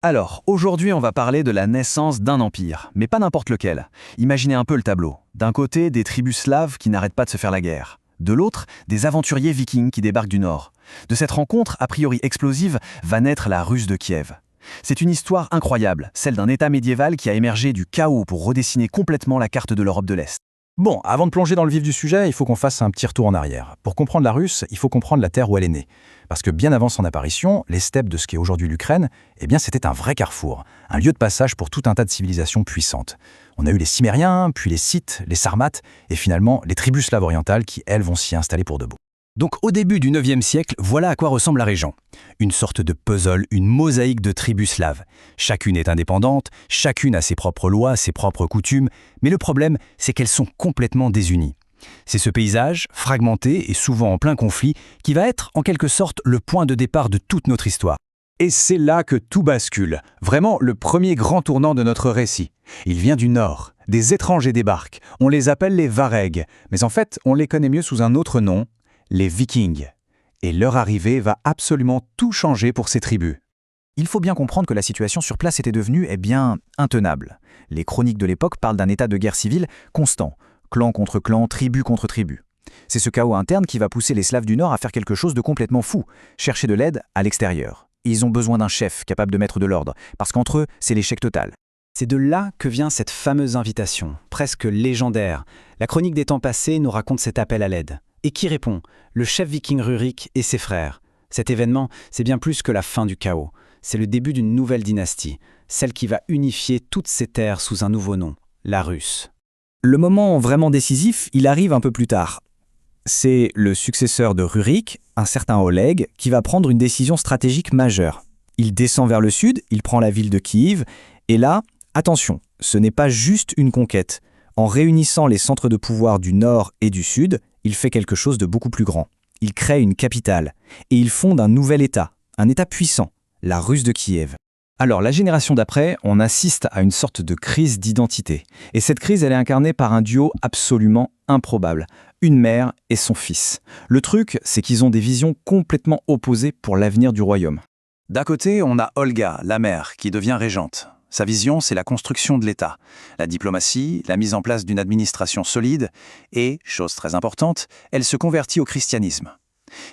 Alors, aujourd'hui, on va parler de la naissance d'un empire, mais pas n'importe lequel. Imaginez un peu le tableau. D'un côté, des tribus slaves qui n'arrêtent pas de se faire la guerre. De l'autre, des aventuriers vikings qui débarquent du nord. De cette rencontre, a priori explosive, va naître la Rus de Kiev. C'est une histoire incroyable, celle d'un État médiéval qui a émergé du chaos pour redessiner complètement la carte de l'Europe de l'Est. Bon, avant de plonger dans le vif du sujet, il faut qu'on fasse un petit retour en arrière. Pour comprendre la Russe, il faut comprendre la terre où elle est née. Parce que bien avant son apparition, les steppes de ce qu'est aujourd'hui l'Ukraine, c'était un vrai carrefour, un lieu de passage pour tout un tas de civilisations puissantes. On a eu les Cimériens, puis les Scythes, les Sarmates, et finalement les tribus slaves orientales qui, elles, vont s'y installer pour de bon. Donc au début du IXe siècle, voilà à quoi ressemble la région. Une sorte de puzzle, une mosaïque de tribus slaves. Chacune est indépendante, chacune a ses propres lois, ses propres coutumes, mais le problème, c'est qu'elles sont complètement désunies. C'est ce paysage, fragmenté et souvent en plein conflit, qui va être en quelque sorte le point de départ de toute notre histoire. Et c'est là que tout bascule, vraiment le premier grand tournant de notre récit. Il vient du nord, des étrangers débarquent, on les appelle les Varegs, mais en fait on les connaît mieux sous un autre nom, les Vikings. Et leur arrivée va absolument tout changer pour ces tribus. Il faut bien comprendre que la situation sur place était devenue, intenable. Les chroniques de l'époque parlent d'un état de guerre civile constant, clan contre clan, tribu contre tribu. C'est ce chaos interne qui va pousser les Slaves du Nord à faire quelque chose de complètement fou, chercher de l'aide à l'extérieur. Ils ont besoin d'un chef capable de mettre de l'ordre, parce qu'entre eux, c'est l'échec total. C'est de là que vient cette fameuse invitation, presque légendaire. La chronique des temps passés nous raconte cet appel à l'aide. Et qui répond? Le chef viking Rurik et ses frères. Cet événement, c'est bien plus que la fin du chaos. C'est le début d'une nouvelle dynastie, celle qui va unifier toutes ces terres sous un nouveau nom, la Russe. Le moment vraiment décisif, il arrive un peu plus tard. C'est le successeur de Rurik, un certain Oleg, qui va prendre une décision stratégique majeure. Il descend vers le sud, il prend la ville de Kiev, et là, attention, ce n'est pas juste une conquête. En réunissant les centres de pouvoir du nord et du sud, il fait quelque chose de beaucoup plus grand. Il crée une capitale, et il fonde un nouvel État, un État puissant, la Rus de Kiev. Alors, la génération d'après, on assiste à une sorte de crise d'identité. Et cette crise, elle est incarnée par un duo absolument improbable. Une mère et son fils. Le truc, c'est qu'ils ont des visions complètement opposées pour l'avenir du royaume. D'un côté, on a Olga, la mère, qui devient régente. Sa vision, c'est la construction de l'État, la diplomatie, la mise en place d'une administration solide et, chose très importante, elle se convertit au christianisme.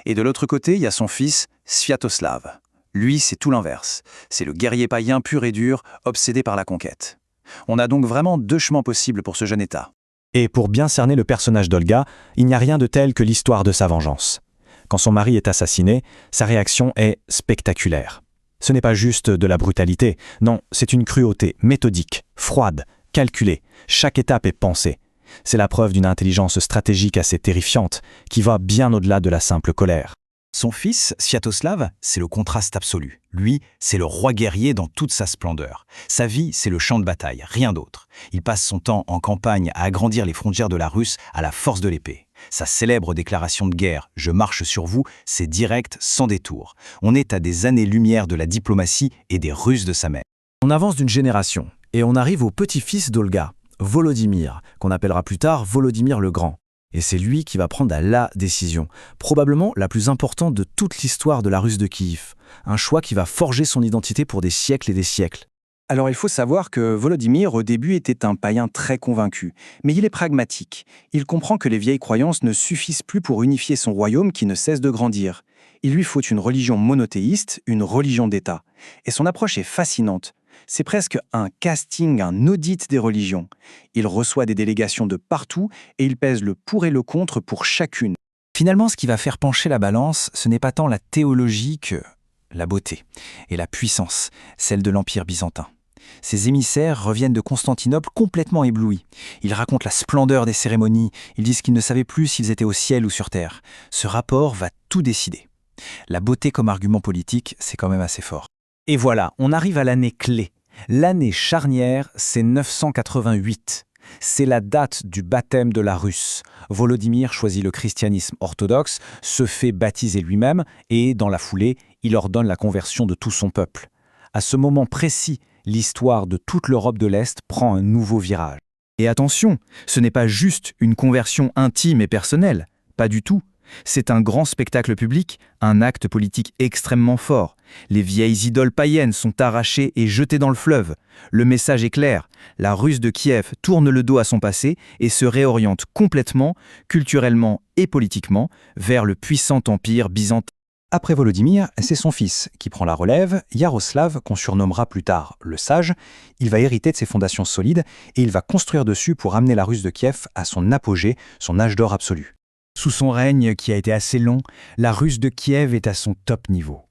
Et de l'autre côté, il y a son fils, Sviatoslav. Lui, c'est tout l'inverse. C'est le guerrier païen pur et dur, obsédé par la conquête. On a donc vraiment deux chemins possibles pour ce jeune État. Et pour bien cerner le personnage d'Olga, il n'y a rien de tel que l'histoire de sa vengeance. Quand son mari est assassiné, sa réaction est spectaculaire. Ce n'est pas juste de la brutalité, non, c'est une cruauté méthodique, froide, calculée. Chaque étape est pensée. C'est la preuve d'une intelligence stratégique assez terrifiante, qui va bien au-delà de la simple colère. Son fils, Sviatoslav, c'est le contraste absolu. Lui, c'est le roi guerrier dans toute sa splendeur. Sa vie, c'est le champ de bataille, rien d'autre. Il passe son temps en campagne à agrandir les frontières de la Russe à la force de l'épée. Sa célèbre déclaration de guerre « Je marche sur vous », c'est direct, sans détour. On est à des années-lumière de la diplomatie et des ruses de sa mère. On avance d'une génération, et on arrive au petit-fils d'Olga, Volodymyr, qu'on appellera plus tard Volodymyr le Grand. Et c'est lui qui va prendre la décision, probablement la plus importante de toute l'histoire de la Rus de Kiev. Un choix qui va forger son identité pour des siècles et des siècles. Alors il faut savoir que Volodymyr au début était un païen très convaincu, mais il est pragmatique. Il comprend que les vieilles croyances ne suffisent plus pour unifier son royaume qui ne cesse de grandir. Il lui faut une religion monothéiste, une religion d'État. Et son approche est fascinante. C'est presque un casting, un audit des religions. Il reçoit des délégations de partout et il pèse le pour et le contre pour chacune. Finalement, ce qui va faire pencher la balance, ce n'est pas tant la théologie que la beauté et la puissance, celle de l'Empire byzantin. Ses émissaires reviennent de Constantinople complètement éblouis. Ils racontent la splendeur des cérémonies, ils disent qu'ils ne savaient plus s'ils étaient au ciel ou sur terre. Ce rapport va tout décider. La beauté comme argument politique, c'est quand même assez fort. Et voilà, on arrive à l'année clé. L'année charnière, c'est 988. C'est la date du baptême de la Russe. Volodymyr choisit le christianisme orthodoxe, se fait baptiser lui-même et, dans la foulée, il ordonne la conversion de tout son peuple. À ce moment précis, l'histoire de toute l'Europe de l'Est prend un nouveau virage. Et attention, ce n'est pas juste une conversion intime et personnelle, pas du tout. C'est un grand spectacle public, un acte politique extrêmement fort. Les vieilles idoles païennes sont arrachées et jetées dans le fleuve. Le message est clair, la Russe de Kiev tourne le dos à son passé et se réoriente complètement, culturellement et politiquement, vers le puissant empire byzantin. Après Volodymyr, c'est son fils qui prend la relève, Yaroslav, qu'on surnommera plus tard le Sage. Il va hériter de ses fondations solides et il va construire dessus pour amener la Russe de Kiev à son apogée, son âge d'or absolu. Sous son règne, qui a été assez long, la Russe de Kiev est à son top niveau.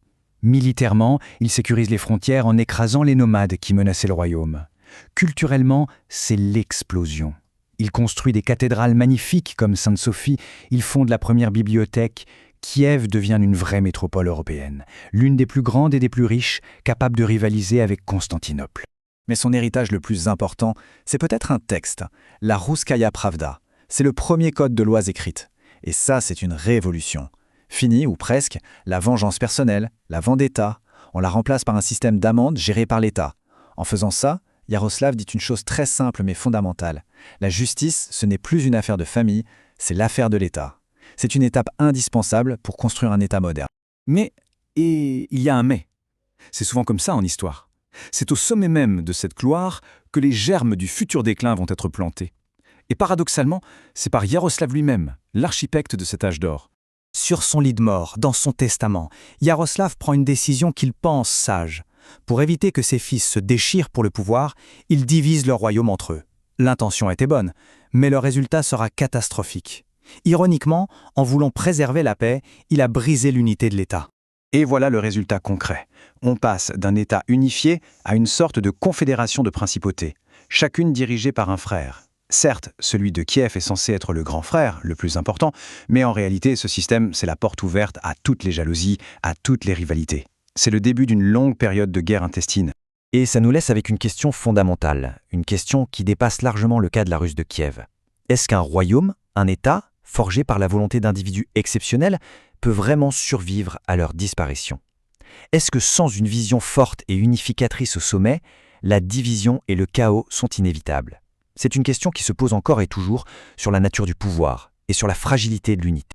Militairement, il sécurise les frontières en écrasant les nomades qui menaçaient le royaume. Culturellement, c'est l'explosion. Il construit des cathédrales magnifiques comme Sainte-Sophie, il fonde la première bibliothèque. Kiev devient une vraie métropole européenne, l'une des plus grandes et des plus riches, capable de rivaliser avec Constantinople. Mais son héritage le plus important, c'est peut-être un texte, la Rouskaya Pravda. C'est le premier code de lois écrites. Et ça, c'est une révolution. Fini, ou presque, la vengeance personnelle, la vendetta. On la remplace par un système d'amendes géré par l'État. En faisant ça, Yaroslav dit une chose très simple mais fondamentale. La justice, ce n'est plus une affaire de famille, c'est l'affaire de l'État. C'est une étape indispensable pour construire un État moderne. Mais, et il y a un mais. C'est souvent comme ça en histoire. C'est au sommet même de cette gloire que les germes du futur déclin vont être plantés. Et paradoxalement, c'est par Yaroslav lui-même, l'archipecte de cet âge d'or. Sur son lit de mort, dans son testament, Yaroslav prend une décision qu'il pense sage. Pour éviter que ses fils se déchirent pour le pouvoir, il divise leur royaume entre eux. L'intention était bonne, mais le résultat sera catastrophique. Ironiquement, en voulant préserver la paix, il a brisé l'unité de l'État. Et voilà le résultat concret. On passe d'un État unifié à une sorte de confédération de principautés, chacune dirigée par un frère. Certes, celui de Kiev est censé être le grand frère, le plus important, mais en réalité, ce système, c'est la porte ouverte à toutes les jalousies, à toutes les rivalités. C'est le début d'une longue période de guerre intestine. Et ça nous laisse avec une question fondamentale, une question qui dépasse largement le cas de la Russe de Kiev. Est-ce qu'un royaume, un État, forgé par la volonté d'individus exceptionnels, peut vraiment survivre à leur disparition? Est-ce que sans une vision forte et unificatrice au sommet, la division et le chaos sont inévitables? C'est une question qui se pose encore et toujours sur la nature du pouvoir et sur la fragilité de l'unité.